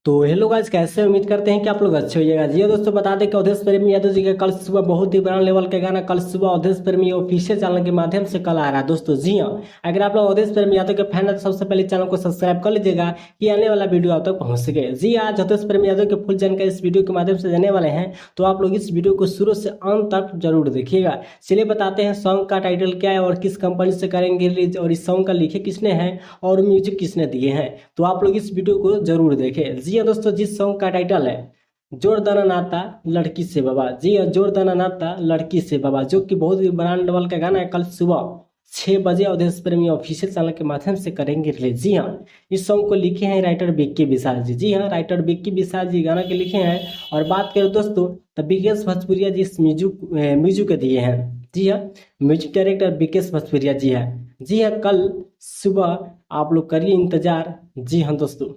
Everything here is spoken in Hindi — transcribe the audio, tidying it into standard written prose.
तो हेलो गाइस, कैसे हैं? उम्मीद करते हैं कि आप लोग अच्छे होइएगा। जी हाँ दोस्तों, बता दें कि अवधेश प्रेमी यादव जी का कल सुबह बहुत ही बड़ा लेवल का गाना कल सुबह अवधेश प्रेमी ऑफिशियल चैनल के माध्यम से कल आ रहा है दोस्तों। जी हाँ, अगर आप लोग अवधेश प्रेमी यादव के फैन हैं तो सबसे पहले चैनल को सब्सक्राइब कर लीजिएगा कि आने वाला वीडियो आप तक पहुंच सके। जी हाँ, आज अवधेश प्रेमी यादव के फुल जानकारी इस वीडियो के माध्यम से देने वाले हैं, तो आप लोग इस वीडियो को शुरू से अंत तक जरूर देखिएगा। चलिए बताते हैं सॉन्ग का टाइटल क्या है और किस कंपनी से करेंगे रिलीज, और इस सॉन्ग का लिखे किसने हैं और म्यूजिक किसने दिए हैं। तो आप लोग इस वीडियो को जरूर देखें। जी हाँ दोस्तों, जिस सॉन्ग का टाइटल है जोरदाना नाता लड़की से बाबा। जी हाँ, जोरदाना नाता लड़की से बाबा, जो कि बहुत ही ब्रांड लेवल का गाना है। कल सुबह 6 बजे अवधेश प्रेमी ऑफिशियल चैनल के माध्यम से करेंगे रिलीज। जी हाँ, इस सॉन्ग को लिखे हैं राइटर बिक्की विशाल जी। जी हाँ, राइटर बिक्की विशाल जी गाना के लिखे हैं। और बात करें दोस्तों तो विकेश भोजपुरिया जी इस म्यूजिक के दिए हैं। जी हाँ, म्यूजिक डायरेक्टर विकेश भोजपुरिया जी है। जी हाँ, कल सुबह आप लोग करिए इंतजार। जी हाँ दोस्तों।